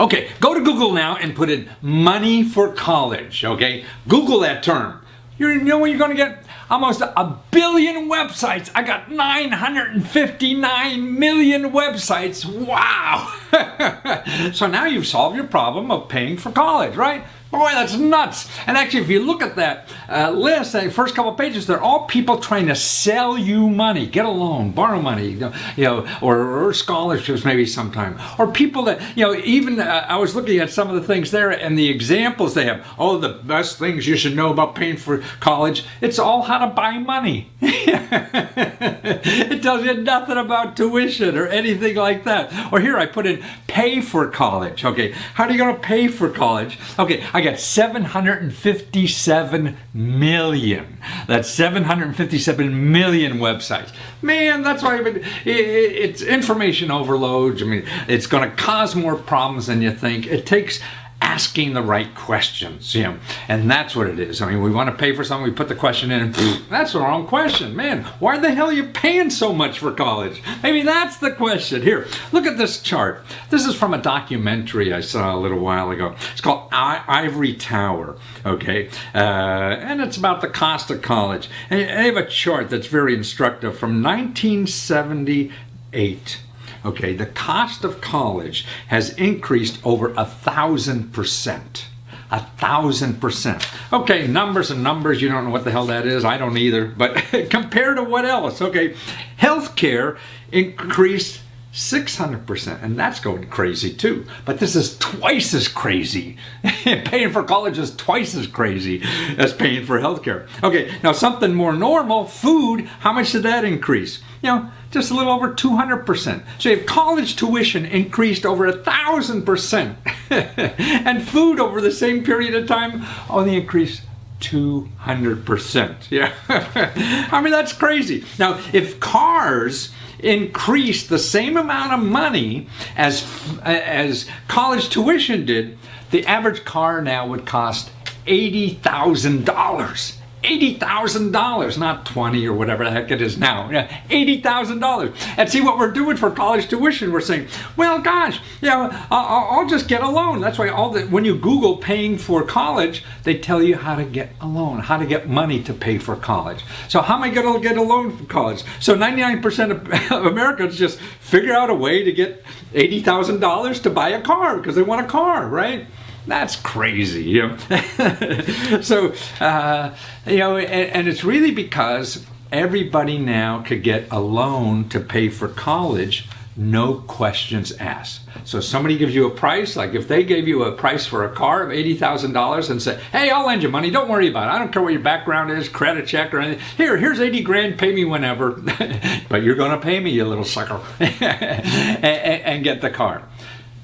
Okay, go to Google now and put in money for college, okay? Google that term. You know what you're going to get? Almost a billion websites. I got 959 million websites. Wow! So now you've solved your problem of paying for college, right? Boy, that's nuts. And actually, if you look at that list, the first couple of pages, they're all people trying to sell you money, get a loan, borrow money, or scholarships maybe sometime. Or people that, even I was looking at some of the things there and the examples they have. Oh, the best things you should know about paying for college. It's all how to buy money. It tells you nothing about tuition or anything like that. Or here I put in pay for college. Okay, how are you going to pay for college? Okay, I got 757 million. That's 757 million websites. Man, that's why it's information overload. I mean, it's going to cause more problems than you think. It takes asking the right questions, and that's what it is. I mean, we want to pay for something, we put the question in, and that's the wrong question. Man, why the hell are you paying so much for college? Maybe that's the question. Here, look at this chart. This is from a documentary I saw a little while ago. It's called Ivory Tower, okay? And it's about the cost of college. And they have a chart that's very instructive from 1978. Okay, the cost of college has increased over 1,000%. 1,000%. Okay, numbers and numbers, you don't know what the hell that is. I don't either. But compared to what else? Okay, healthcare increased 600%, and that's going crazy too. But this is twice as crazy. Paying for college is twice as crazy as paying for healthcare. Okay, now something more normal, food, how much did that increase? Just a little over 200%. So if college tuition increased over 1,000%, and food over the same period of time only increased 200%. Yeah, I mean, that's crazy. Now, if cars increased the same amount of money as college tuition did, the average car now would cost $80,000. $80,000, not 20 or whatever the heck it is now. $80,000. And see what we're doing for college tuition. We're saying, well, gosh, I'll just get a loan. That's why when you Google paying for college, they tell you how to get a loan, how to get money to pay for college. So how am I going to get a loan for college? So 99% of Americans just figure out a way to get $80,000 to buy a car because they want a car, right? That's crazy, So, and it's really because everybody now could get a loan to pay for college, no questions asked. So somebody gives you a price, like if they gave you a price for a car of $80,000 and said, hey, I'll lend you money, don't worry about it. I don't care what your background is, credit check or anything. Here's 80 grand, pay me whenever. But you're going to pay me, you little sucker, and get the car.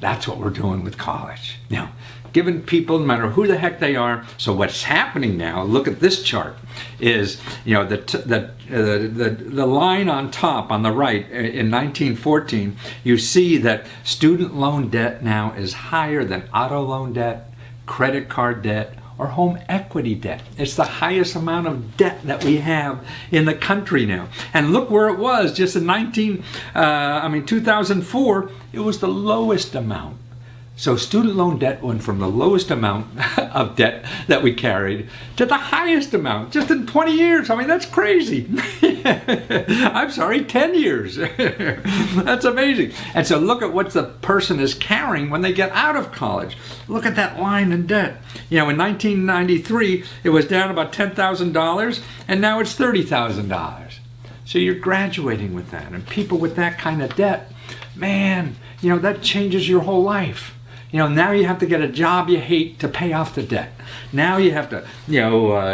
That's what we're doing with college. Now, giving people, no matter who the heck they are. So what's happening now, look at this chart, is, the line on top on the right in 1914, you see that student loan debt now is higher than auto loan debt, credit card debt, or home equity debt. It's the highest amount of debt that we have in the country now. And look where it was just in 2004, it was the lowest amount. So student loan debt went from the lowest amount of debt that we carried to the highest amount just in 20 years. I mean, that's crazy. I'm sorry, 10 years. That's amazing. And so look at what the person is carrying when they get out of college. Look at that line in debt. In 1993, it was down about $10,000, and now it's $30,000. So you're graduating with that. And people with that kind of debt, man, that changes your whole life. Now you have to get a job you hate to pay off the debt. Now you have to,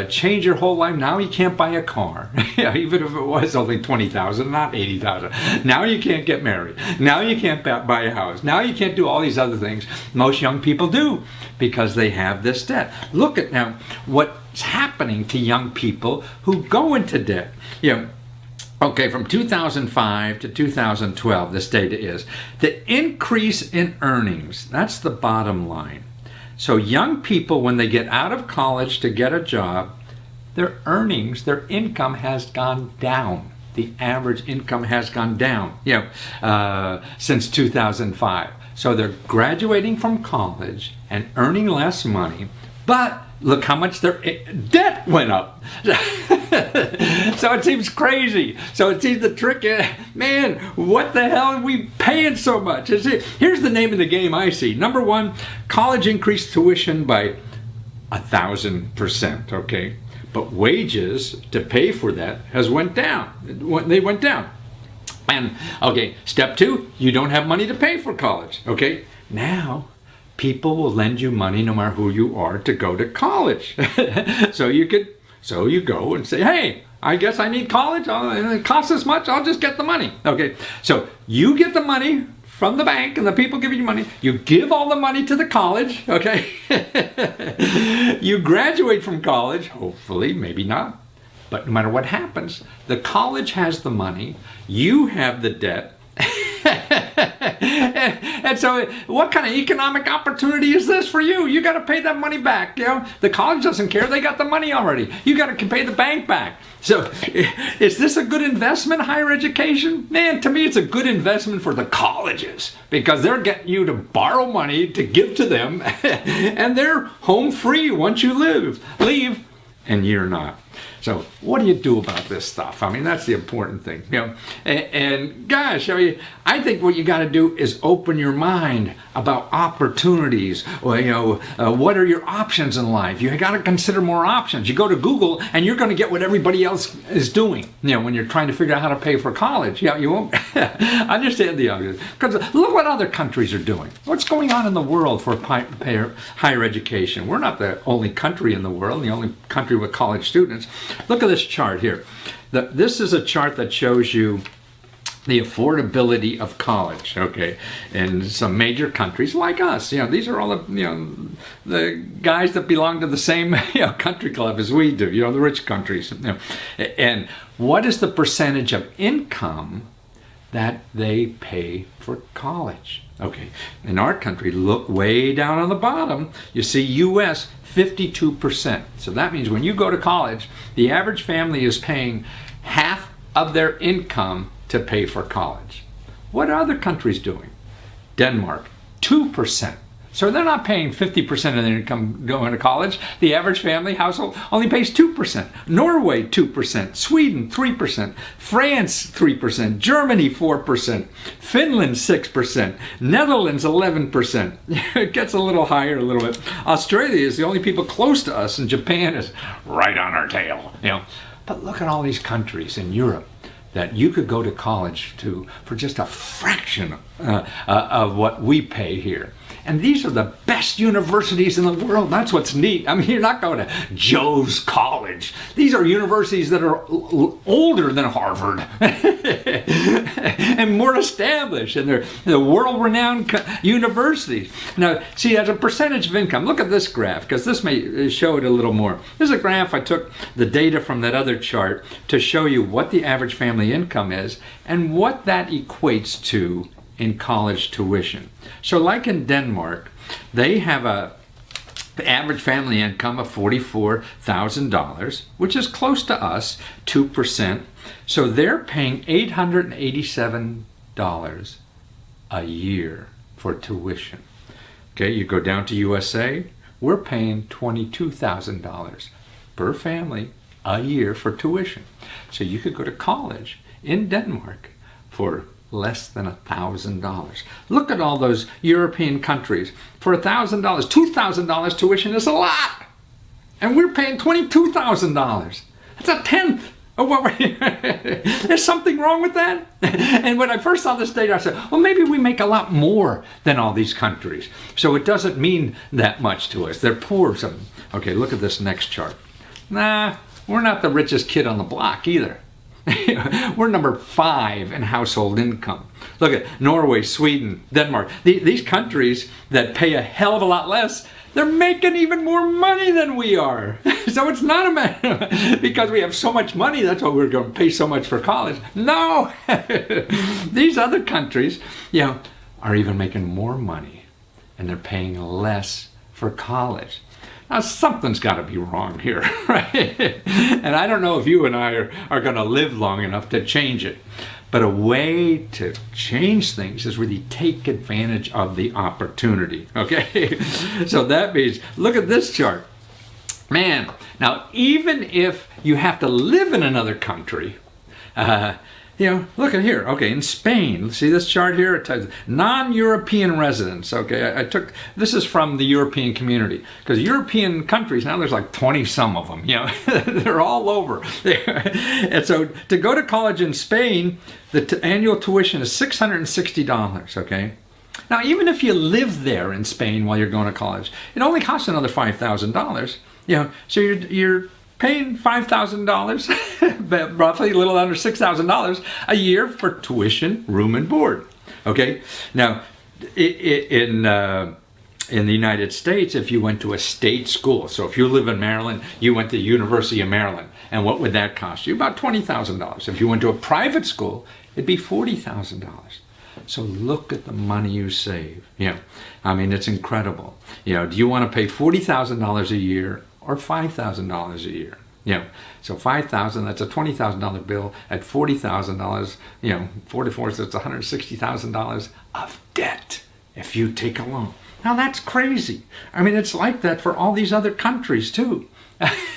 change your whole life. Now you can't buy a car, even if it was only $20,000, not $80,000. Now you can't get married. Now you can't buy a house. Now you can't do all these other things most young people do because they have this debt. Look at now what's happening to young people who go into debt. Okay, from 2005 to 2012, this data is the increase in earnings. That's the bottom line. So young people, when they get out of college to get a job, their earnings, their income has gone down. The average income has gone down, since 2005. So they're graduating from college and earning less money, but look how much their debt went up. So it seems crazy. So it seems the trick is, man, what the hell are we paying so much? Here's the name of the game I see. Number one, college increased tuition by 1,000%, okay? But wages to pay for that has went down. They went down. And, okay, step two, you don't have money to pay for college, okay? Now, people will lend you money no matter who you are to go to college. So you go and say, hey, I guess I need college, and it costs this much, I'll just get the money. Okay, so you get the money from the bank and the people give you money. You give all the money to the college, okay? You graduate from college, hopefully, maybe not. But no matter what happens, the college has the money, you have the debt. And so what kind of economic opportunity is this for you? You got to pay that money back. You know, the college doesn't care. They got the money already. You got to pay the bank back. So is this a good investment, higher education? Man, to me, it's a good investment for the colleges because they're getting you to borrow money to give to them and they're home free once you leave, and you're not. So what do you do about this stuff? I mean, that's the important thing, you know. And gosh, I think what you got to do is open your mind about opportunities. Or, you know, what are your options in life? You got to consider more options. You go to Google and you're going to get what everybody else is doing. You know, when you're trying to figure out how to pay for college, you won't understand the obvious. Because look what other countries are doing. What's going on in the world for higher education? We're not the only country in the world, the only country with college students. Look at this chart here. This is a chart that shows you the affordability of college, okay, in some major countries like us. You know, these are all the guys that belong to the same country club as we do. You know, the rich countries. You know. And what is the percentage of income that they pay for college? Okay, in our country, look way down on the bottom. You see U.S. 52%. So that means when you go to college, the average family is paying half of their income to pay for college. What are other countries doing? Denmark, 2%. So they're not paying 50% of their income going to college. The average family household only pays 2%. Norway, 2%. Sweden, 3%. France, 3%. Germany, 4%. Finland, 6%. Netherlands, 11%. It gets a little higher a little bit. Australia is the only people close to us, and Japan is right on our tail. You know. But look at all these countries in Europe that you could go to college for just a fraction of what we pay here. And these are the best universities in the world. That's what's neat. I mean, you're not going to Joe's College. These are universities that are older than Harvard and more established, and they're world-renowned universities. Now, see, as a percentage of income, look at this graph, because this may show it a little more. This is a graph I took the data from that other chart to show you what the average family income is and what that equates to in college tuition. So like in Denmark, they have a average family income of $44,000, which is close to us, 2%. So they're paying $887 a year for tuition. Okay, you go down to USA, we're paying $22,000 per family a year for tuition. So you could go to college in Denmark for less than $1,000. Look at all those European countries. For $1,000, $2,000 tuition is a lot. And we're paying $22,000. That's a tenth of what we're... There's something wrong with that. And when I first saw this data, I said, well, maybe we make a lot more than all these countries. So it doesn't mean that much to us. They're poor. Okay, look at this next chart. Nah, we're not the richest kid on the block either. We're number 5 in household income. Look at Norway, Sweden, Denmark. These countries that pay a hell of a lot less, they're making even more money than we are. So it's not a matter because we have so much money, that's why we're going to pay so much for college. No! These other countries, are even making more money, and they're paying less for college. something's got to be wrong here, right? And I don't know if you and I are going to live long enough to change it. But a way to change things is really take advantage of the opportunity, okay? So that means, look at this chart. Man, now even if you have to live in another country, look at here. Okay, in Spain, see this chart here? It tells non-European residents. Okay, this is from the European community, because European countries, now there's like 20 some of them, they're all over. And so to go to college in Spain, the annual tuition is $660, okay? Now, even if you live there in Spain while you're going to college, it only costs another $5,000, so you're paying $5,000, roughly a little under $6,000 a year for tuition, room, and board. Okay, now in the United States, if you went to a state school, so if you live in Maryland, you went to the University of Maryland, and what would that cost you? About $20,000. If you went to a private school, it'd be $40,000. So look at the money you save. I mean, it's incredible. Do you want to pay $40,000 a year or $5,000 a year? So $5,000, that's a $20,000 bill. At $40,000, 44, so it's $160,000 of debt if you take a loan. Now that's crazy. I mean, it's like that for all these other countries too.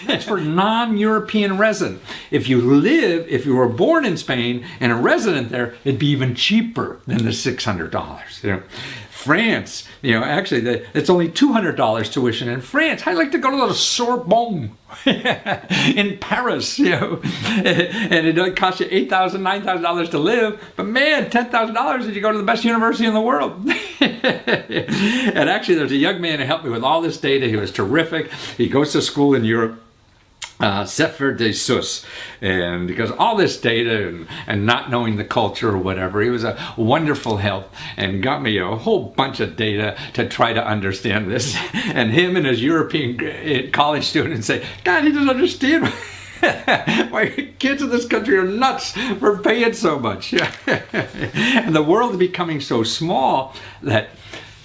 It's for non-European resident. If you were born in Spain and a resident there, it'd be even cheaper than the $600. France, actually, it's only $200 tuition in France. I'd like to go to the Sorbonne in Paris, and it costs you $8,000, $9,000 to live. But man, $10,000 if you go to the best university in the world. And actually, there's a young man who helped me with all this data. He was terrific. He goes to school in Europe. Zephyr de Sus, and because all this data and not knowing the culture or whatever, he was a wonderful help and got me a whole bunch of data to try to understand this. And him and his European college students say, God, he doesn't understand why kids in this country are nuts for paying so much. And the world is becoming so small that,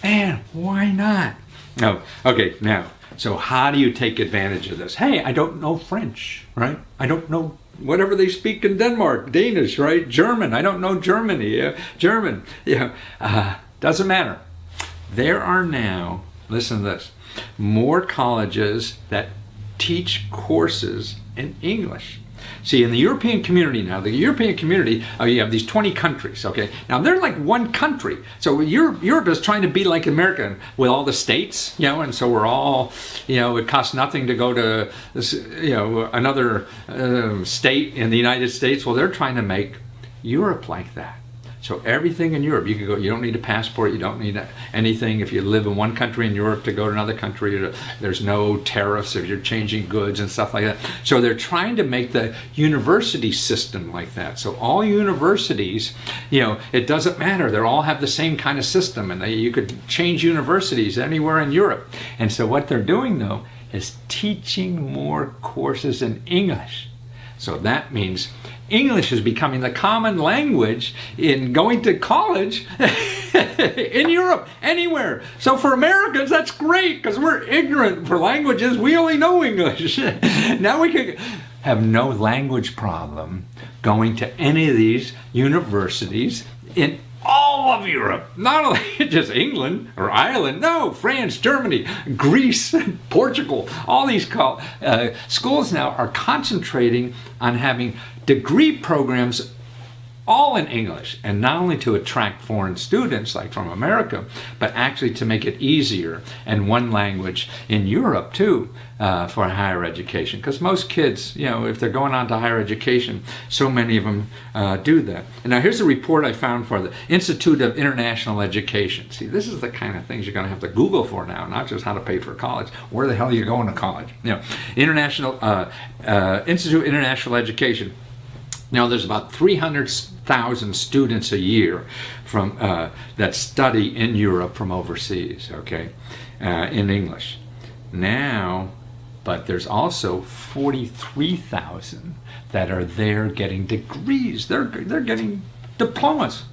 man, why not? Oh, okay, now. So how do you take advantage of this? Hey, I don't know French, right? I don't know whatever they speak in Denmark, Danish, right? German, I don't know Germany, German. Doesn't matter. There are now, listen to this, more colleges that teach courses in English. See, in the European community now, you have these 20 countries, okay? Now, they're like one country. So Europe is trying to be like America with all the states, and so we're all, it costs nothing to go to, another state in the United States. Well, they're trying to make Europe like that. So everything in Europe, you can go, you don't need a passport, you don't need anything. If you live in one country in Europe to go to another country, there's no tariffs if you're changing goods and stuff like that. So they're trying to make the university system like that. So all universities, it doesn't matter. They all have the same kind of system, and you could change universities anywhere in Europe. And so what they're doing, though, is teaching more courses in English. So that means English is becoming the common language in going to college in Europe, anywhere. So for Americans, that's great because we're ignorant for languages. We only know English. Now we can have no language problem going to any of these universities in all of Europe, not only just England or Ireland, no, France, Germany, Greece, Portugal, all these schools now are concentrating on having degree programs all in English, and not only to attract foreign students like from America, but actually to make it easier and one language in Europe too for higher education. Because most kids, if they're going on to higher education, so many of them do that. And now here's a report I found for the Institute of International Education. See, this is the kind of things you're going to have to Google for now, not just how to pay for college. Where the hell are you going to college? Institute of International Education. There's about 300,000 students a year from that study in Europe from overseas, okay, in English. But there's also 43,000 that are there getting degrees. They're getting diplomas,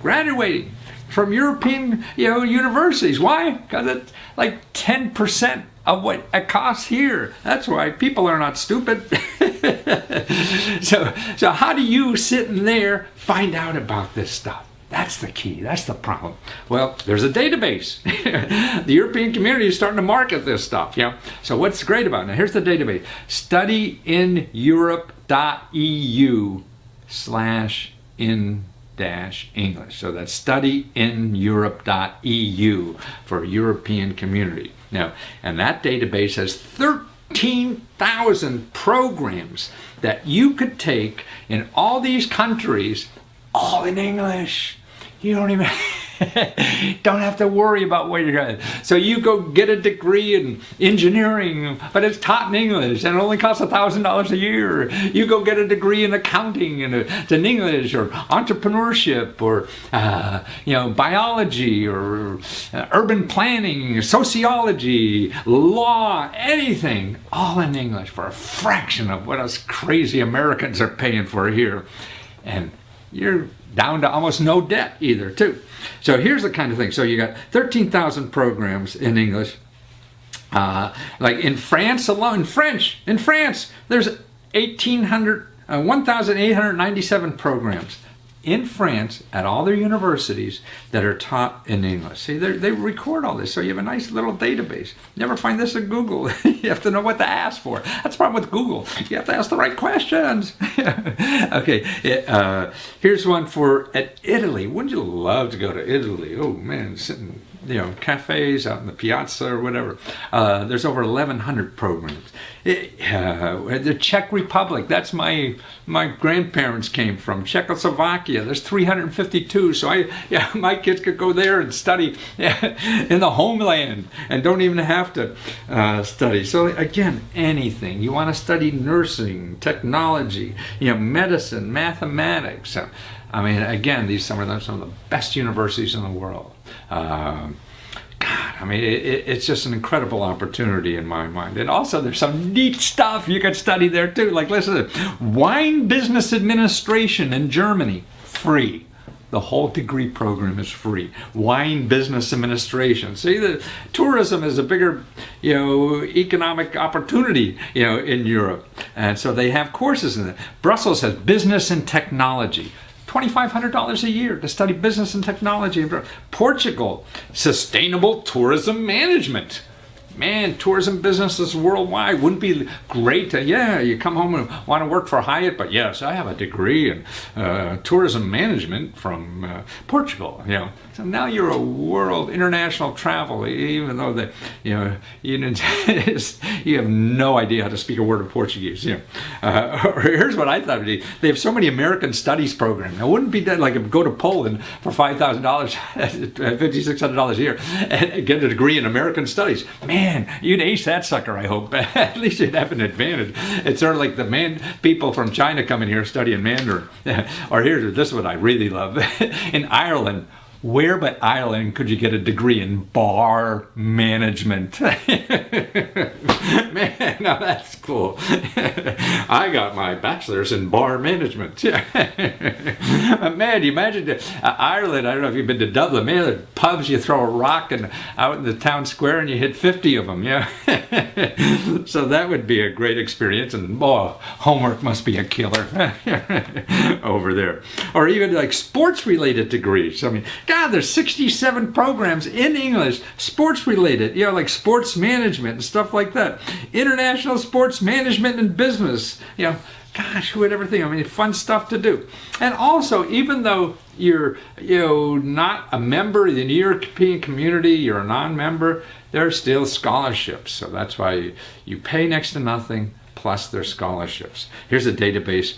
graduating from European universities. Why? Because it's like 10% of what it costs here. That's why people are not stupid. So how do you sitting there find out about this stuff? That's the key. That's the problem. Well, there's a database. The European community is starting to market this stuff. So what's great about it? Now, here's the database. studyineurope.eu/in-English. So that's studyineurope.eu for European community. Now, and that database has 13,000 programs that you could take in all these countries, all in English. You don't even don't have to worry about where you're going. So you go get a degree in engineering, but it's taught in English and it only costs $1,000 a year. You go get a degree in accounting and it's in English, or entrepreneurship, or biology, or urban planning, sociology, law, anything, all in English for a fraction of what us crazy Americans are paying for here. And you're down to almost no debt either, too. So here's the kind of thing. So you got 13,000 programs in English. Like in France alone, in France, there's 1,897 programs in France at all their universities that are taught in English. See, they record all this, so you have a nice little database. You never find this in Google. You have to know what to ask for. That's the problem with Google. You have to ask the right questions. Okay, here's one for Italy. Wouldn't you love to go to Italy? Oh man, sitting cafes out in the piazza or whatever. There's over 1,100 programs. The Czech Republic, that's my grandparents came from. Czechoslovakia, there's 352. So my kids could go there and study in the homeland and don't even have to study. So again, anything. You want to study nursing, technology, medicine, mathematics. I mean, again, these some of the best universities in the world. God, I mean, it's just an incredible opportunity in my mind. And also, there's some neat stuff you can study there too. Like, listen, wine business administration in Germany, free. The whole degree program is free. Wine business administration. See, the tourism is a bigger, economic opportunity, in Europe, and so they have courses in it. Brussels has business and technology. $2,500 a year to study business and technology. Portugal, sustainable tourism management. Man, tourism businesses worldwide wouldn't be great. You come home and want to work for Hyatt, but yes, I have a degree in tourism management from Portugal. So now you're a world international travel, even though you have no idea how to speak a word of Portuguese. Here's what I thought would be: they have so many American studies programs. Now, wouldn't it be that like go to Poland for $5,000, $5,600 a year, and get a degree in American studies? Man, you'd ace that sucker, I hope. At least you'd have an advantage. It's sort of like the people from China coming here studying Mandarin. Or this is what I really love. In Ireland, where but Ireland could you get a degree in bar management? Man, now that's cool. I got my bachelor's in bar management. Man, you imagine Ireland, I don't know if you've been to Dublin, man, the pubs, you throw a rock out in the town square and you hit 50 of them, So that would be a great experience, and homework must be a killer over there. Or even like sports-related degrees. I mean, God, there's 67 programs in English, sports-related, like sports management and stuff like that. International sports management and business, gosh, who would ever think? I mean, fun stuff to do. And also, even though you're not a member of the European community, you're a non-member, there are still scholarships. So that's why you pay next to nothing, plus there's scholarships. Here's a database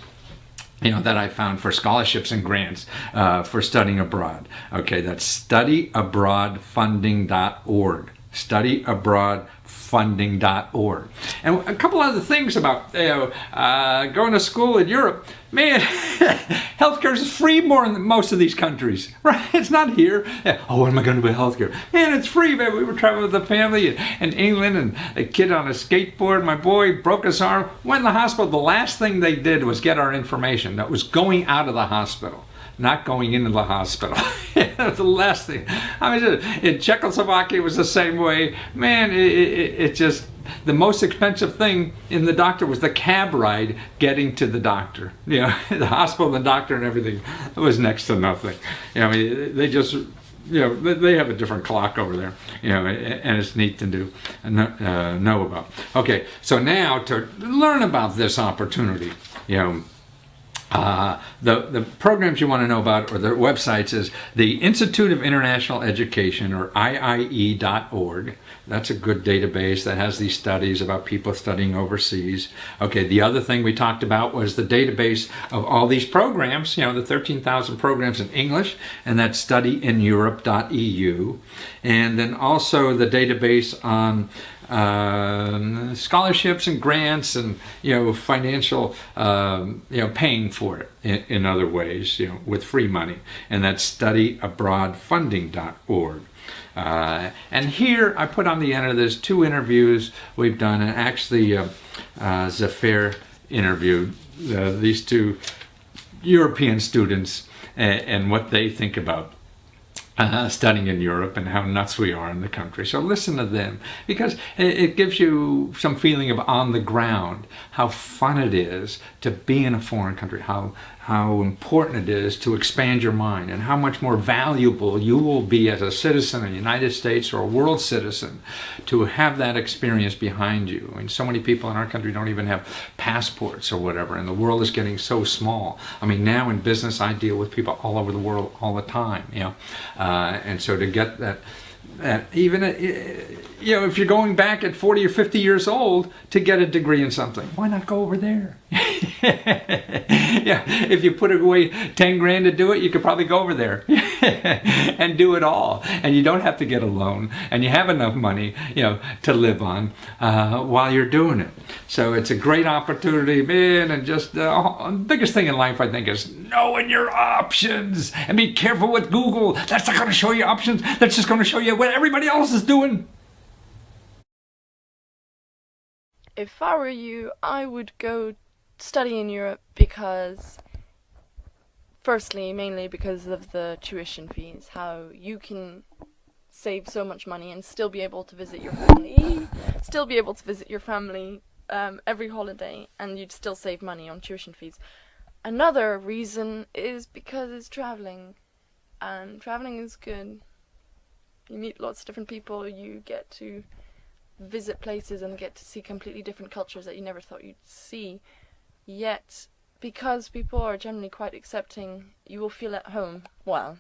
that I found for scholarships and grants for studying abroad. Okay, that's studyabroadfunding.org. Studyabroadfunding.org. And a couple other things about going to school in Europe. Man, healthcare is free more in most of these countries, right? It's not here. What am I going to do with healthcare? Man, it's free, man. We were traveling with the family in England, and a kid on a skateboard, my boy, broke his arm, went in the hospital. The last thing they did was get our information that was going out of the hospital. not going into the hospital. That's the last thing. I mean, in Czechoslovakia, it was the same way. Man, it just, the most expensive thing in the doctor was the cab ride getting to the doctor. You know, the hospital, the doctor, and everything was next to nothing. You know, I mean, they just, you know, they have a different clock over there. You know, and it's neat to do know about. Okay, so now to learn about this opportunity, you know. The programs you want to know about, or the websites, is the Institute of International Education, or IIE.org. That's a good database that has these studies about people studying overseas. Okay, the other thing we talked about was the database of all these programs, you know, the 13,000 programs in English, and that's studyineurope.eu. And then also the database on scholarships and grants, and, you know, financial, you know, paying for it in other ways, you know, with free money, and that's studyabroadfunding.org. And here I put on the end of this 2 interviews we've done, and actually Zafir interviewed these 2 European students and what they think about studying in Europe and how nuts we are in the country. So listen to them, because it gives you some feeling of on the ground, how fun it is to be in a foreign country, how important it is to expand your mind, and how much more valuable you will be as a citizen of the United States or a world citizen to have that experience behind you. I mean, so many people in our country don't even have passports or whatever, and the world is getting so small. I mean, now in business I deal with people all over the world all the time, you know, and so to get that even, you know, if you're going back at 40 or 50 years old to get a degree in something, why not go over there? Yeah, if you put away 10 grand to do it, you could probably go over there and do it all, and you don't have to get a loan, and you have enough money, you know, to live on while you're doing it. So it's a great opportunity, man. And just the biggest thing in life, I think, is knowing your options, and be careful with Google. That's not going to show you options. That's just going to show you what everybody else is doing. If I were you, I would go study in Europe because, firstly, mainly because of the tuition fees, how you can save so much money and still be able to visit your family, every holiday, and you'd still save money on tuition fees. Another reason is because it's traveling, and traveling is good. You meet lots of different people, you get to visit places and get to see completely different cultures that you never thought you'd see. Yet, because people are generally quite accepting, you will feel at home. Well,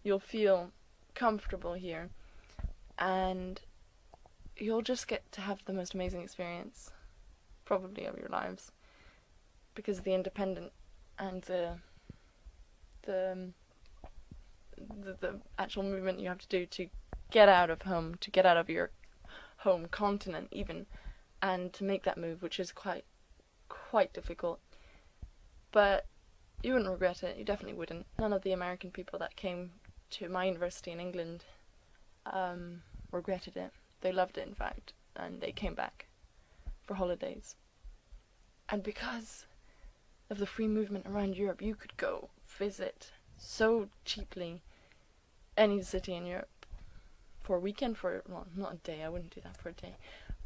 you'll feel comfortable here, and you'll just get to have the most amazing experience, probably, of your lives, because the independent and the actual movement you have to do to get out of home, to get out of your home continent even, and to make that move, which is quite difficult. But you wouldn't regret it. You definitely wouldn't. None of the American people that came to my university in England regretted it. They loved it, in fact, and they came back for holidays. And because of the free movement around Europe, you could go visit so cheaply any city in Europe for a weekend, well, not a day, I wouldn't do that for a day,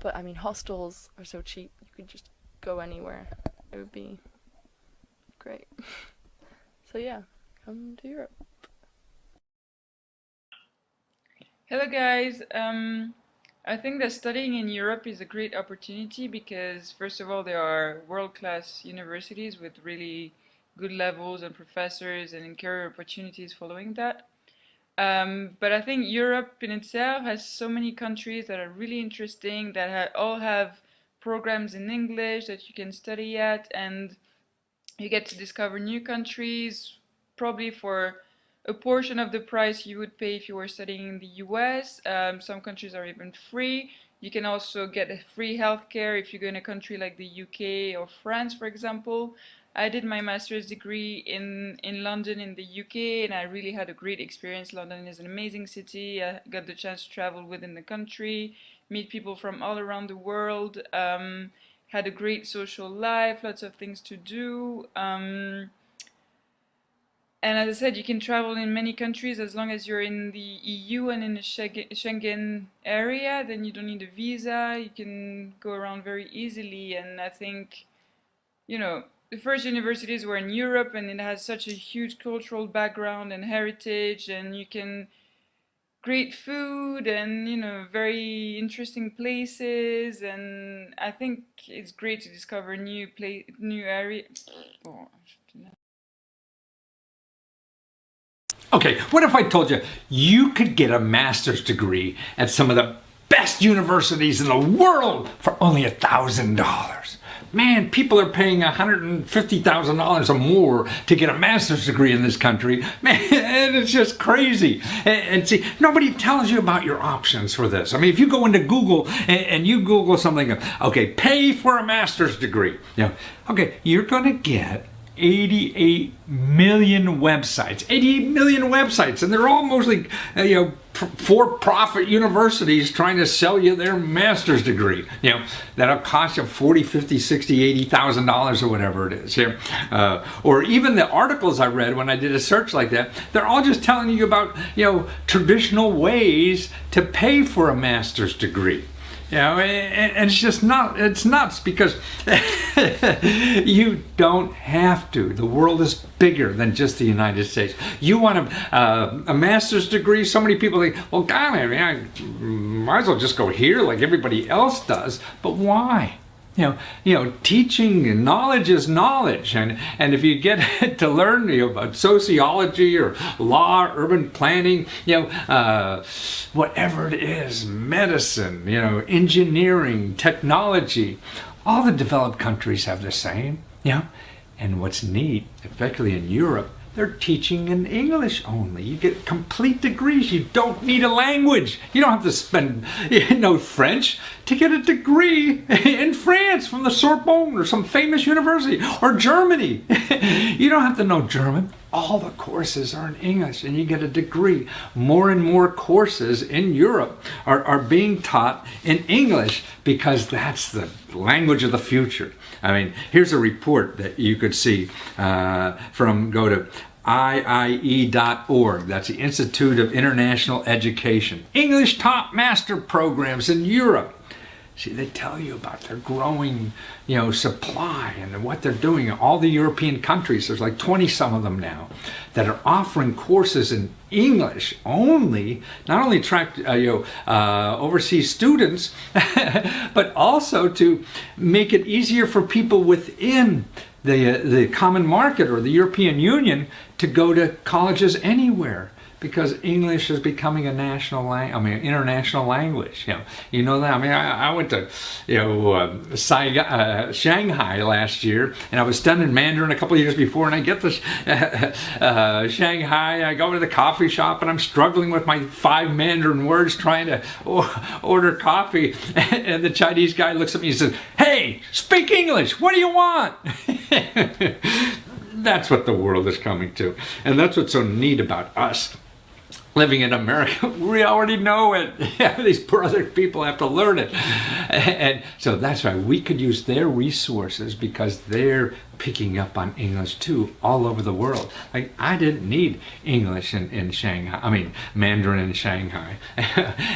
but I mean, hostels are so cheap, you could just go anywhere. It would be great. So yeah, come to Europe. Hello guys, I think that studying in Europe is a great opportunity because first of all there are world-class universities with really good levels and professors and career opportunities following that. But I think Europe in itself has so many countries that are really interesting, that all have programs in English that you can study at, and you get to discover new countries, probably for a portion of the price you would pay if you were studying in the US. Some countries are even free. You can also get a free healthcare if you go in a country like the UK or France, for example. I did my master's degree in London in the UK, and I really had a great experience. London is an amazing city. I got the chance to travel within the country, meet people from all around the world, had a great social life, lots of things to do. And as I said, you can travel in many countries as long as you're in the EU and in the Schengen area. Then you don't need a visa. You can go around very easily. And I think, the first universities were in Europe, and it has such a huge cultural background and heritage, and you can great food and very interesting places. And I think it's great to discover new area. Oh, Okay, what if I told you you could get a master's degree at some of the best universities in the world for only $1,000? Man, people are paying $150,000 or more to get a master's degree in this country. Man, it's just crazy. And see, nobody tells you about your options for this. I mean, if you go into Google and you Google something, okay, pay for a master's degree. Okay, you're going to get 88 million websites. 88 million websites, and they're all mostly, for-profit universities trying to sell you their master's degree. That'll cost you $40, $50, $60, $80,000 or whatever it is. Or even the articles I read when I did a search like that, they're all just telling you about, traditional ways to pay for a master's degree. And it's just it's nuts because you don't have to. The world is bigger than just the United States. You want a master's degree? So many people think, well, God, I might as well just go here like everybody else does. But why? Teaching and knowledge is knowledge, and if you get to learn about sociology or law, urban planning, whatever it is, medicine, engineering, technology, all the developed countries have the same. And what's neat, especially in Europe, they're teaching in English only. You get complete degrees. You don't need a language. You don't have to spend French to get a degree in France from the Sorbonne or some famous university, or Germany. You don't have to know German. All the courses are in English and you get a degree. More and more courses in Europe are being taught in English because that's the language of the future. I mean, here's a report that you could see go to IIE.org. That's the Institute of International Education. English top master programs in Europe. See, they tell you about their growing, supply and what they're doing in all the European countries. There's like 20 some of them now that are offering courses in English only, not only attract overseas students, but also to make it easier for people within the common market or the European Union to go to colleges anywhere. Because English is becoming a international language. You know that. I mean, I went to, Shanghai last year, and I was studying Mandarin a couple of years before. And I get to Shanghai, I go to the coffee shop, and I'm struggling with my 5 Mandarin words trying to order coffee. And the Chinese guy looks at me and says, "Hey, speak English. What do you want?" That's what the world is coming to, and that's what's so neat about us. Living in America, we already know it. These poor other people have to learn it. And so that's why we could use their resources because they're picking up on English too all over the world. Like, I didn't need English in Shanghai, Mandarin in Shanghai.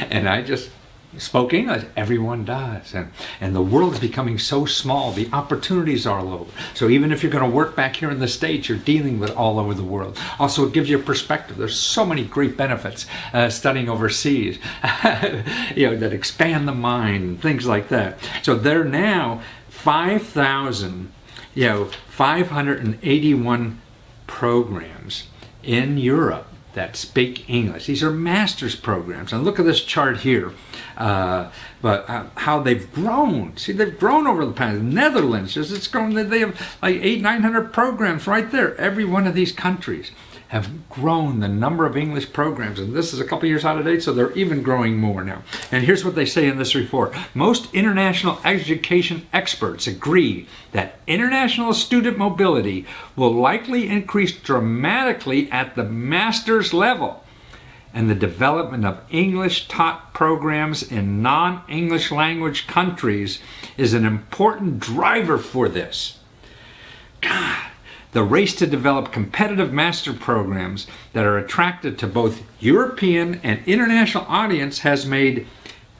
And I just spoke English. Everyone does. And the world is becoming so small. The opportunities are all over. So even if you're going to work back here in the States, you're dealing with all over the world. Also, it gives you a perspective. There's so many great benefits studying overseas that expand the mind and things like that. So there are now 5,581 programs in Europe that speak English. These are master's programs. And look at this chart here. How they've grown. See, they've grown over the past. Netherlands, it's grown. They have like 800-900 programs right there. Every one of these countries have grown the number of English programs. And this is a couple years out of date, so they're even growing more now. And here's what they say in this report. Most international education experts agree that international student mobility will likely increase dramatically at the master's level. And the development of English-taught programs in non-English language countries is an important driver for this. God, The race to develop competitive master programs that are attractive to both European and international audience has made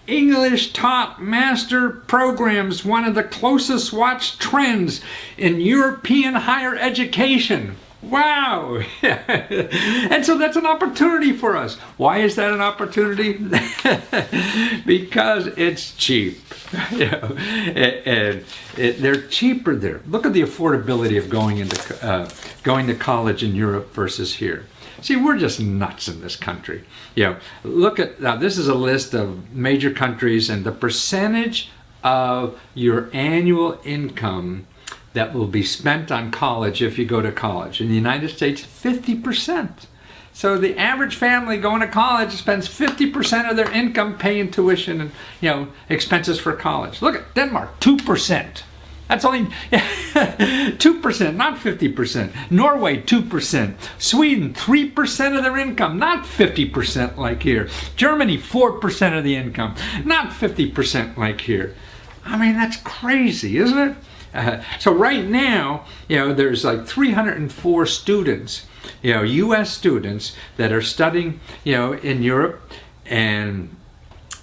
English taught master programs one of the closest watched trends in European higher education. Wow! And so that's an opportunity for us. Why is that an opportunity? Because it's cheap. They're cheaper there. Look at the affordability of going to college in Europe versus here. See, we're just nuts in this country. Look at now. This is a list of major countries and the percentage of your annual income that will be spent on college if you go to college. In the United States, 50%. So the average family going to college spends 50% of their income paying tuition and expenses for college. Look at Denmark, 2%. That's only 2%, not 50%. Norway, 2%. Sweden, 3% of their income, not 50% like here. Germany, 4% of the income, not 50% like here. I mean, that's crazy, isn't it? So right now, there's like 304 students, U.S. students that are studying, in Europe, and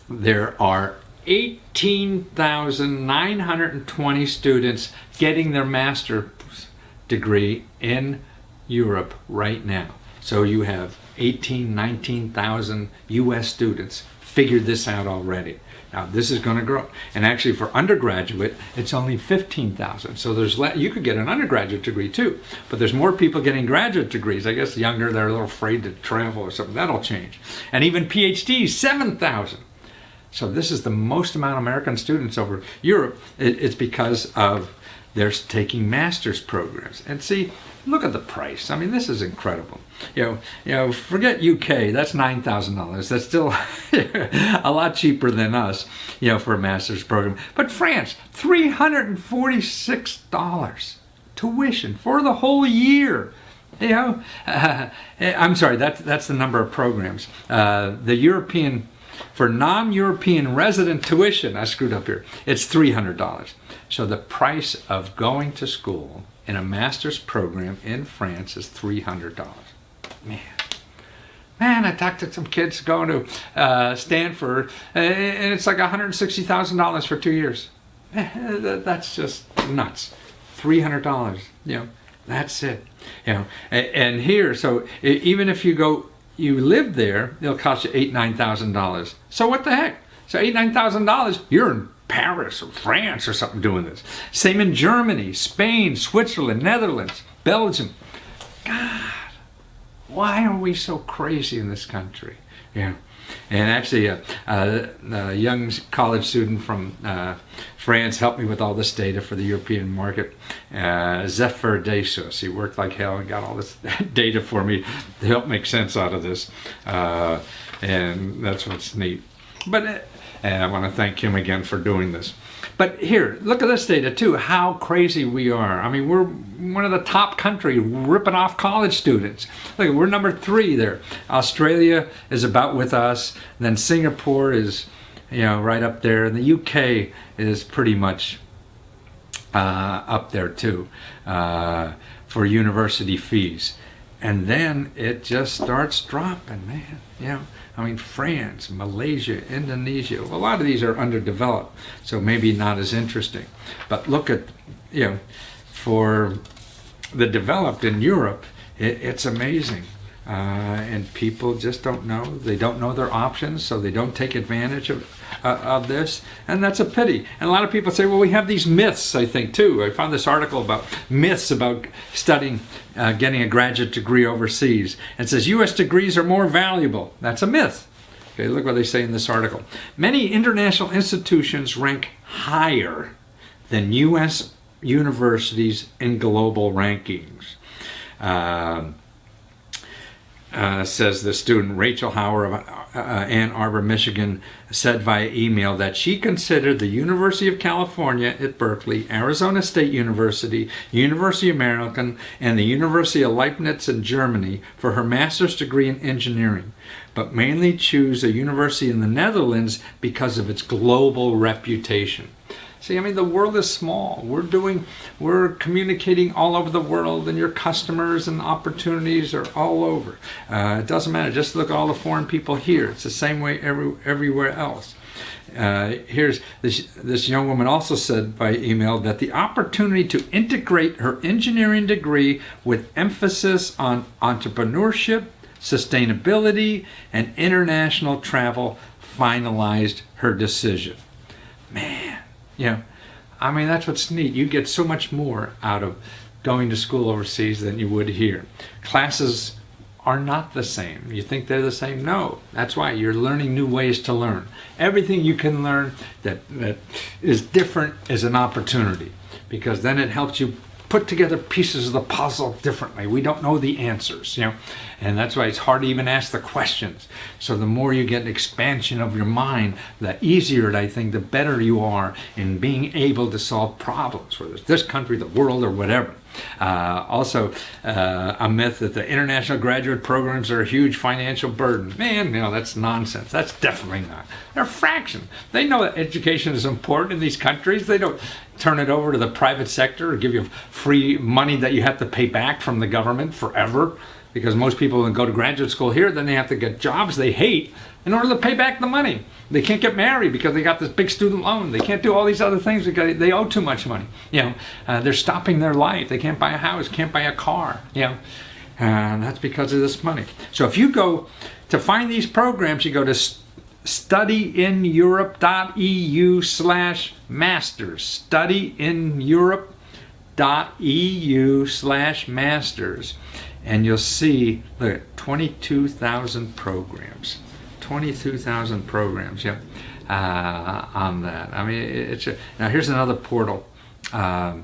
there are 18,920 students getting their master's degree in Europe right now. So you have 19,000 U.S. students figured this out already. Now this is going to grow, and actually for undergraduate it's only 15,000. So there's you could get an undergraduate degree too, but there's more people getting graduate degrees. I guess younger, they're a little afraid to travel or something. That'll change. And even PhDs, 7,000. So this is the most amount of American students over Europe. It's because of they're taking master's programs. And see, look at the price. I mean, this is incredible. Forget UK. That's $9,000. That's still a lot cheaper than us, for a master's program. But France, $346 tuition for the whole year. I'm sorry. That's the number of programs. The European. For non-European resident tuition, I screwed up here, it's $300. So the price of going to school in a master's program in France is $300. Man, I talked to some kids going to Stanford, and it's like $160,000 for 2 years. That's just nuts. $300, that's it. And here, so even if you live there, it'll cost you $8,000-9,000. So what the heck? So $8,000-9,000, you're in Paris or France or something doing this. Same in Germany, Spain, Switzerland, Netherlands, Belgium. God, why are we so crazy in this country? And actually, a young college student from France helped me with all this data for the European market. Zephyr Desos, he worked like hell and got all this data for me to help make sense out of this. And that's what's neat. And I want to thank him again for doing this. But here, look at this data too, how crazy we are. I mean, we're one of the top country ripping off college students. Look, we're number 3 there. Australia is about with us. Then Singapore is, right up there. And the UK is pretty much up there too for university fees. And then it just starts dropping, man. I mean, France, Malaysia, Indonesia, well, a lot of these are underdeveloped, so maybe not as interesting. But look at, for the developed in Europe, it's amazing. And people just don't know. They don't know their options, so they don't take advantage of this. And that's a pity. And a lot of people say, well, we have these myths, I think, too. I found this article about myths about studying, getting a graduate degree overseas. It says U.S. degrees are more valuable. That's a myth. Okay, look what they say in this article. Many international institutions rank higher than U.S. universities in global rankings. Says the student Rachel Hauer of Ann Arbor, Michigan, said via email that she considered the University of California at Berkeley, Arizona State University, University of Maryland, and the University of Leibniz in Germany for her master's degree in engineering, but mainly choose a university in the Netherlands because of its global reputation. See, I mean, the world is small. We're communicating all over the world, and your customers and opportunities are all over. It doesn't matter. Just look at all the foreign people here. It's the same way everywhere else. Here's this young woman also said by email that the opportunity to integrate her engineering degree with emphasis on entrepreneurship, sustainability, and international travel finalized her decision. Man, I mean, that's what's neat. You get so much more out of going to school overseas than you would here. Classes are not the same. You think they're the same? No. That's why you're learning new ways to learn. Everything you can learn that is different is an opportunity, because then it helps you put together pieces of the puzzle differently. We don't know the answers, and that's why it's hard to even ask the questions. So the more you get an expansion of your mind, the easier, I think, the better you are in being able to solve problems, whether it's this country, the world, or whatever. Also, a myth that the international graduate programs are a huge financial burden. Man, that's nonsense. That's definitely not. They're a fraction. They know that education is important in these countries. They don't turn it over to the private sector or give you free money that you have to pay back from the government forever. Because most people that go to graduate school here, then they have to get jobs they hate in order to pay back the money. They can't get married because they got this big student loan. They can't do all these other things because they owe too much money. They're stopping their life. They can't buy a house, can't buy a car. And that's because of this money. So if you go to find these programs, you go to studyineurope.eu/masters. Studyineurope.eu/masters. And you'll see, look at 22,000 programs. 22,000 programs, on that. I mean, now here's another portal called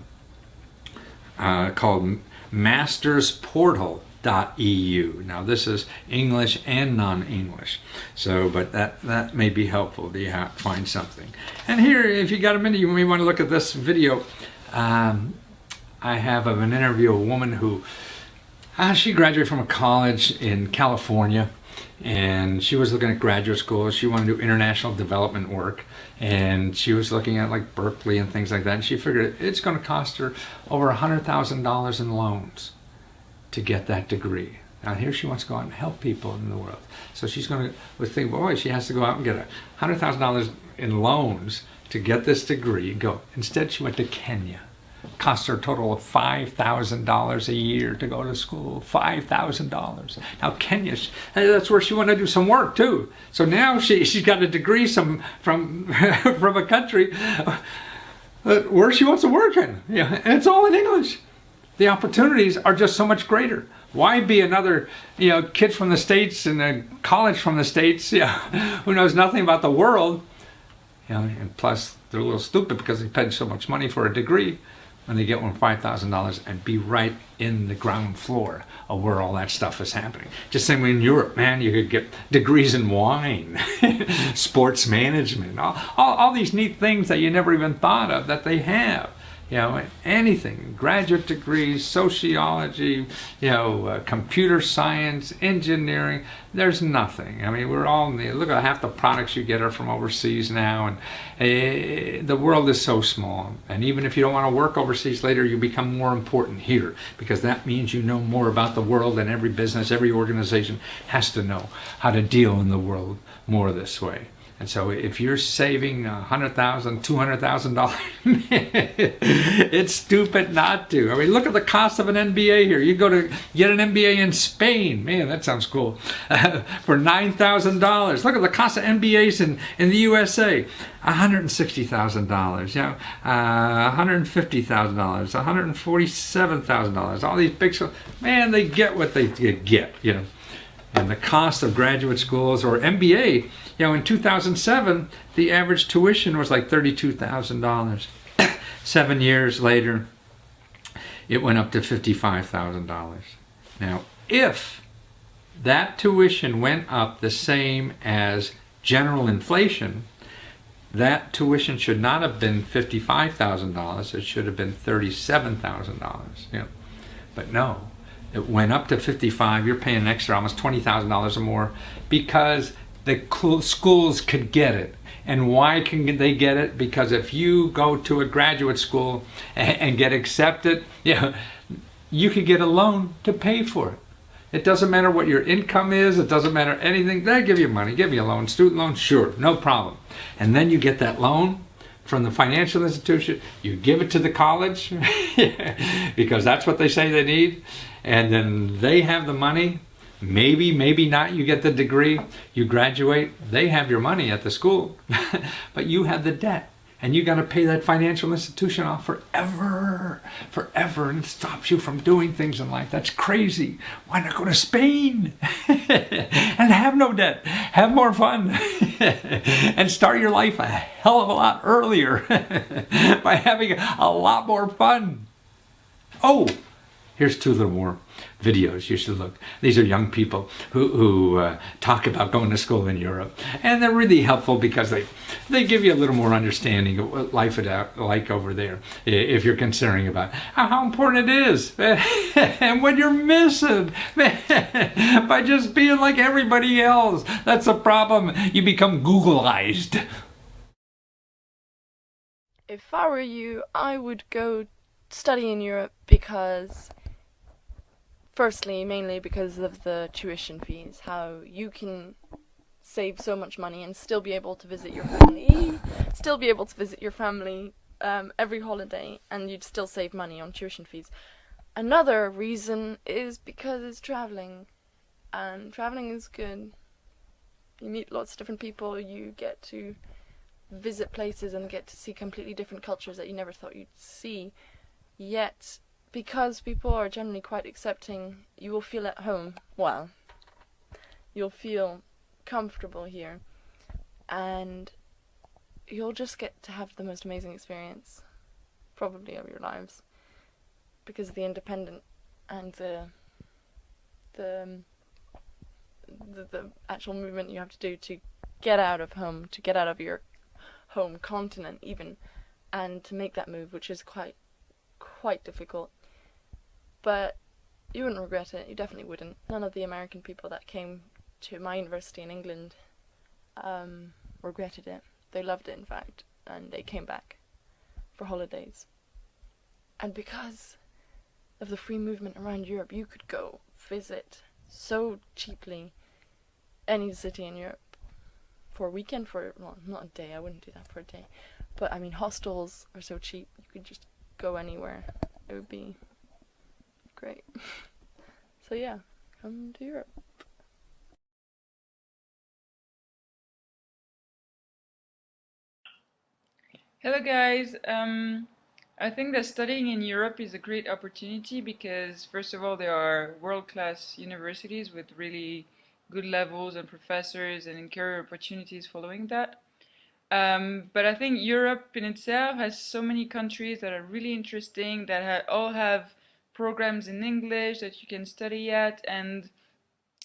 mastersportal.eu. Now this is English and non-English, but that may be helpful to find something. And here, if you got a minute, you may want to look at this video. I have of an interview of a woman who she graduated from a college in California, and she was looking at graduate school. She wanted to do international development work, and she was looking at like Berkeley and things like that, and she figured it's going to cost her over $100,000 in loans to get that degree. Now here she wants to go out and help people in the world. So she's going to think, boy, she has to go out and get $100,000 in loans to get this degree and go. Instead, she went to Kenya. Cost her a total of $5,000 a year to go to school. $5,000. Now Kenya, that's where she wanted to do some work too. So now she's got a degree from a country where she wants to work in. And it's all in English. The opportunities are just so much greater. Why be another kid from the States in a college from the States who knows nothing about the world? And plus they're a little stupid because they paid so much money for a degree. When they get one $5,000 and be right in the ground floor of where all that stuff is happening. Just same way in Europe, man, you could get degrees in wine, sports management, all these neat things that you never even thought of that they have. Anything, graduate degrees, sociology, computer science, engineering, there's nothing. I mean, we're all, look at half the products you get are from overseas now, and the world is so small. And even if you don't want to work overseas later, you become more important here, because that means you know more about the world, and every business, every organization has to know how to deal in the world more this way. And so if you're saving $100,000, $200,000, it's stupid not to. I mean, look at the cost of an MBA here. You go to get an MBA in Spain. Man, that sounds cool. For $9,000. Look at the cost of MBAs in the USA. $160,000, $150,000, $147,000. All these big schools, man, they get what they get, And the cost of graduate schools or MBA, in 2007, the average tuition was like $32,000. 7 years later, it went up to $55,000. Now, if that tuition went up the same as general inflation, that tuition should not have been $55,000. It should have been $37,000. But no. It went up to $55,000. You're paying an extra almost $20,000 or more because the schools could get it. And why can they get it? Because if you go to a graduate school and get accepted, you can get a loan to pay for it. It doesn't matter what your income is. It doesn't matter anything. They give you money, give you a loan, student loan, sure, no problem. And then you get that loan from the financial institution. You give it to the college because that's what they say they need. And then they have the money. Maybe, maybe not. You get the degree, you graduate, they have your money at the school, but you have the debt. And you got to pay that financial institution off forever, and it stops you from doing things in life. That's crazy. Why not go to Spain and have no debt, have more fun, and start your life a hell of a lot earlier by having a lot more fun? Oh, here's 2 little more videos you should look. These are young people who talk about going to school in Europe, and they're really helpful because they give you a little more understanding of what life is like over there if you're considering about how important it is and what you're missing by just being like everybody else. That's the problem. You become Googleized. If I were you, I would go study in Europe because, firstly, mainly because of the tuition fees, how you can save so much money and still be able to visit your family, every holiday, and you'd still save money on tuition fees. Another reason is because it's traveling, and traveling is good. You meet lots of different people, you get to visit places and get to see completely different cultures that you never thought you'd see. Yet, because people are generally quite accepting, you will feel at home. Well, you'll feel comfortable here, and you'll just get to have the most amazing experience, probably, of your lives, because the independent and the actual movement you have to do to get out of home, to get out of your home continent even, and to make that move, which is quite difficult. But you wouldn't regret it. You definitely wouldn't. None of the American people that came to my university in England regretted it. They loved it, in fact, and they came back for holidays. And because of the free movement around Europe, you could go visit so cheaply any city in Europe for a weekend, well, not a day, I wouldn't do that for a day, but I mean, hostels are so cheap, you could just go anywhere. It would be great. So yeah, come to Europe. Hello guys. I think that studying in Europe is a great opportunity because, first of all, there are world-class universities with really good levels and professors and career opportunities following that. But I think Europe in itself has so many countries that are really interesting, that all have programs in English that you can study at, and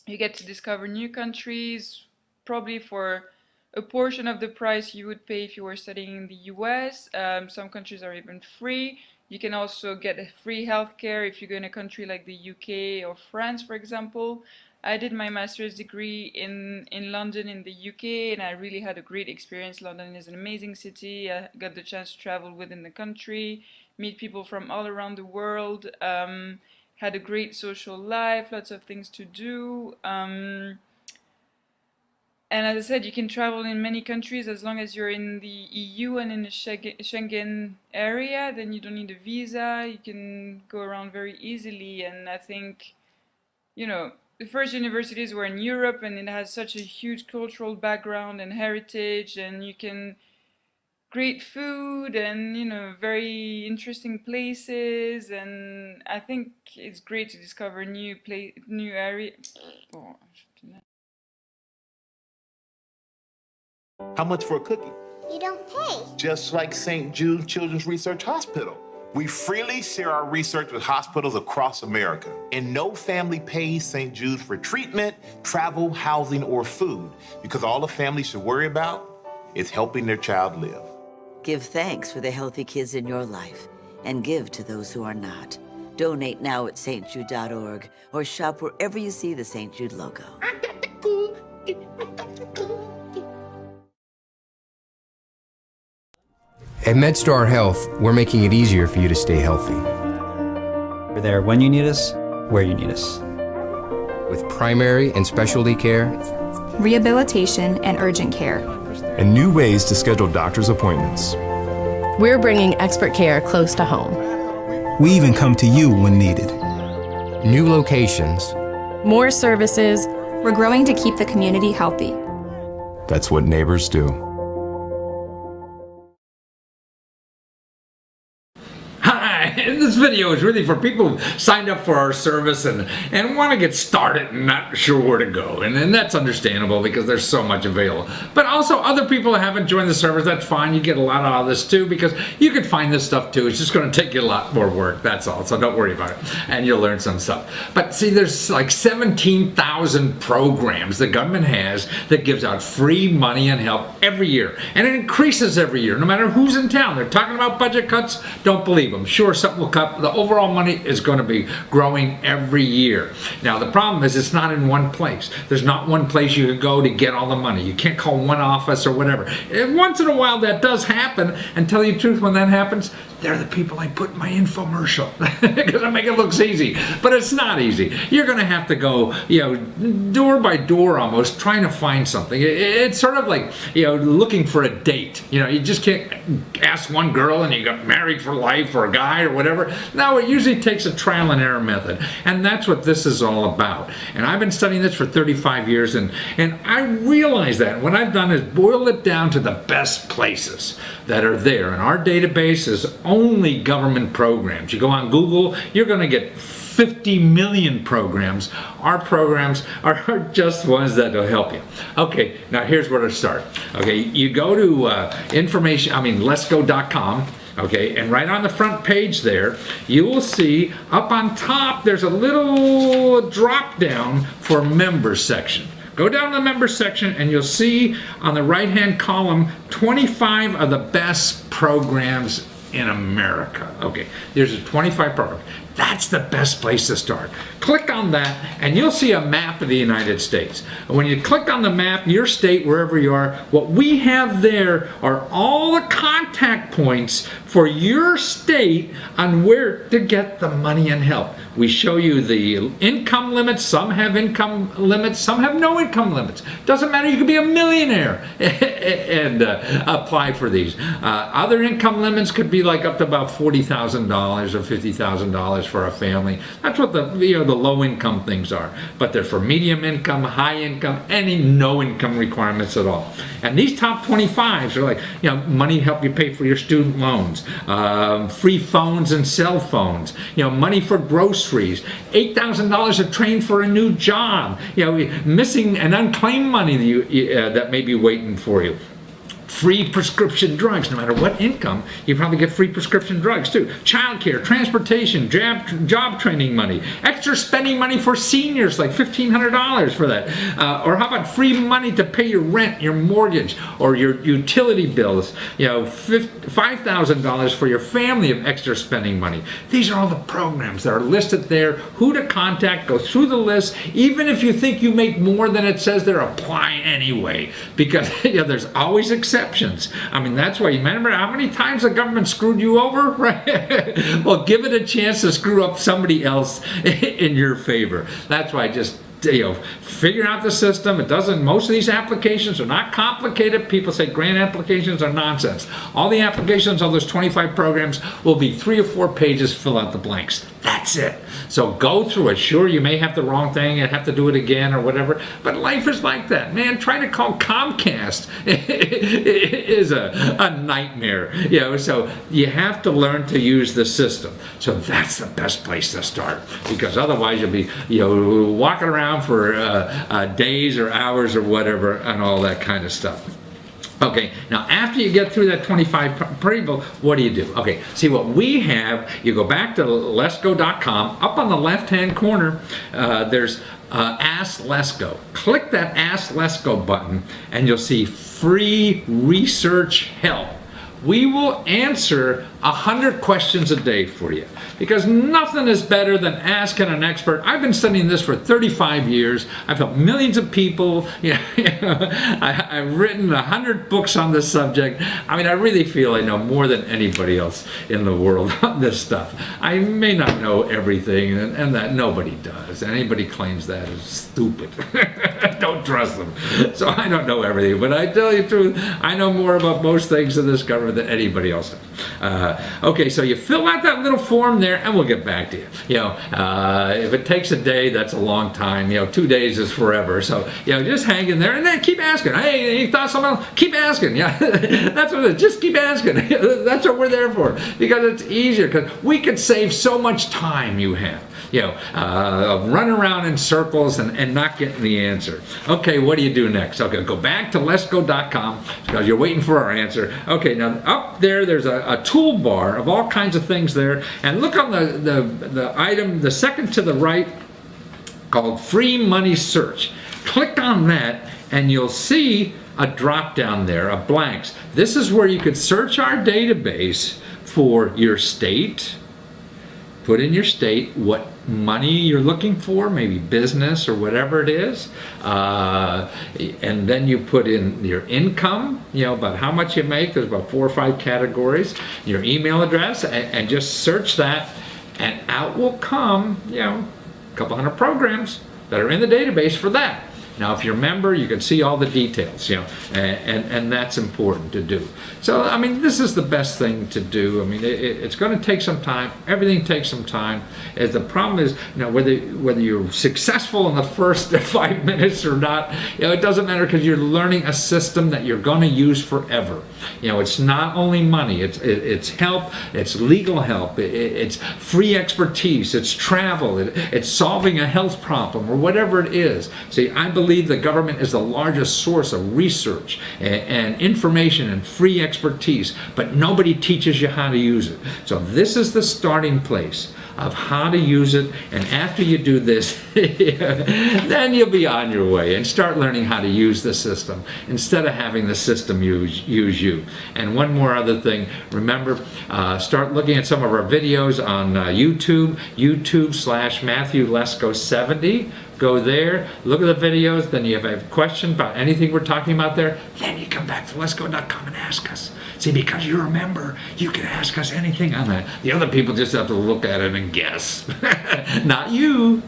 you get to discover new countries, probably for a portion of the price you would pay if you were studying in the US. Some countries are even free. You can also get a free healthcare if you go in a country like the UK or France, for example. I did my master's degree in London in the UK, and I really had a great experience. London is an amazing city. I got the chance to travel within the country, meet people from all around the world, had a great social life, lots of things to do. And as I said, you can travel in many countries as long as you're in the EU and in the Schengen area. Then you don't need a visa. You can go around very easily. And I think, the first universities were in Europe, and it has such a huge cultural background and heritage, and you can great food and very interesting places. And I think it's great to discover new area. Oh, How much for a cookie? You don't pay. Just like St. Jude Children's Research Hospital. We freely share our research with hospitals across America, and no family pays St. Jude for treatment, travel, housing, or food, because all a family should worry about is helping their child live. Give thanks for the healthy kids in your life, and give to those who are not. Donate now at stjude.org, or shop wherever you see the St. Jude logo. I got the cool. At MedStar Health, we're making it easier for you to stay healthy. We're there when you need us, where you need us. With primary and specialty care, rehabilitation, and urgent care. And new ways to schedule doctor's appointments. We're bringing expert care close to home. We even come to you when needed. New locations. More services. We're growing to keep the community healthy. That's what neighbors do. This video is really for people who signed up for our service and want to get started and not sure where to go. And that's understandable because there's so much available. But also other people that haven't joined the service, that's fine. You get a lot out of this too because you can find this stuff too. It's just going to take you a lot more work. That's all. So don't worry about it. And you'll learn some stuff. But see, there's like 17,000 programs the government has that gives out free money and help every year. And it increases every year, no matter who's in town. They're talking about budget cuts. Don't believe them. Sure, something will cut. The overall money is going to be growing every year. Now the problem is it's not in one place. There's not one place you can go to get all the money. You can't call one office or whatever. And once in a while that does happen, and tell you the truth, when that happens, they're the people I put in my infomercial because I make it look easy, but it's not easy. You're going to have to go, door by door almost, trying to find something. It's sort of like, looking for a date. You just can't ask one girl and you got married for life, or a guy or whatever. No, it usually takes a trial and error method, and that's what this is all about. And I've been studying this for 35 years, and I realize that what I've done is boil it down to the best places that are there. And our database is only government programs. You go on Google, you're going to get 50 million programs. Our programs are just ones that will help you. Okay, now here's where to start. Okay, you go to letsgo.com. Okay, and right on the front page there, you will see up on top there's a little drop down for members section. Go down to the members section and you'll see on the right hand column 25 of the best programs in America. Okay, there's a 25 programs. That's the best place to start. Click on that and you'll see a map of the United States. And when you click on the map, your state, wherever you are, what we have there are all the contact points for your state on where to get the money and help. We show you the income limits. Some have income limits, some have no income limits. Doesn't matter, you could be a millionaire and apply for these. Other income limits could be like up to about $40,000 or $50,000 for a family. That's what the low income things are. But they're for medium income, high income, any no income requirements at all. And these top 25s are like, money to help you pay for your student loans, free phones and cell phones, money for groceries, $8,000 to train for a new job, missing and unclaimed money that may be waiting for you. Free prescription drugs, no matter what income, you probably get free prescription drugs too. Childcare, transportation, job training money, extra spending money for seniors, like $1,500 for that. Or how about free money to pay your rent, your mortgage, or your utility bills? $5,000 for your family of extra spending money. These are all the programs that are listed there. Who to contact? Go through the list. Even if you think you make more than it says there, apply anyway, because there's always exceptions. I mean, that's why, you remember how many times the government screwed you over, right? Well, give it a chance to screw up somebody else in your favor. That's why just figure out the system. It doesn't, most of these applications are not complicated. People say grant applications are nonsense. All the applications on those 25 programs will be 3 or 4 pages, fill out the blanks. That's it. So go through it. Sure, you may have the wrong thing and have to do it again or whatever, but life is like that. Man, trying to call Comcast is a nightmare. So you have to learn to use the system. So that's the best place to start, because otherwise you'll be walking around for days or hours or whatever and all that kind of stuff. Okay, now after you get through that 25 people, what do you do? Okay, see what we have, you go back to letsgo.com. Up on the left-hand corner, there's Ask Let's Go. Click that Ask Let's Go button and you'll see free research help. We will answer 100 questions a day for you, because nothing is better than asking an expert. I've been studying this for 35 years. I've helped millions of people. I've written 100 books on this subject. I mean, I really feel I know more than anybody else in the world on this stuff. I may not know everything, and that nobody does. Anybody claims that is stupid. Don't trust them. So I don't know everything, but I tell you the truth, I know more about most things in this government than anybody else does. Okay, so you fill out that little form there, and we'll get back to you. If it takes a day, that's a long time. 2 days is forever. So just hang in there, and then keep asking. Hey, you thought something else? Keep asking. Yeah, that's what it is. Just keep asking. That's what we're there for, because it's easier. Because we could save so much time you have. Run around in circles and not getting the answer. Okay, what do you do next? Okay, go back to letsgo.com because you're waiting for our answer. Okay, now up there's a toolbar of all kinds of things there, and look on the item, the second to the right, called Free Money Search. Click on that, and you'll see a drop down there of blanks. This is where you could search our database for your state. Put in your state what money you're looking for, maybe business or whatever it is, and then you put in your income, about how much you make. There's about 4 or 5 categories, your email address, and just search that, and out will come, a couple hundred programs that are in the database for that. Now, if you're a member, you can see all the details, and that's important to do. So, I mean, this is the best thing to do. I mean, it's going to take some time. Everything takes some time. As the problem is, whether you're successful in the first 5 minutes or not, it doesn't matter, because you're learning a system that you're going to use forever. It's not only money. It's help. It's legal help. It's free expertise. It's travel. It's solving a health problem or whatever it is. See, I believe the government is the largest source of research and information and free expertise, but nobody teaches you how to use it. So this is the starting place of how to use it, and after you do this, then you'll be on your way and start learning how to use the system instead of having the system use you. And one more other thing, remember, start looking at some of our videos on YouTube/Matthew Lesko 70. Go there, look at the videos, then you have a question about anything we're talking about there, then you come back to letsgo.com and ask us. See, because you're a member, you can ask us anything on that. The other people just have to look at it and guess. Not you.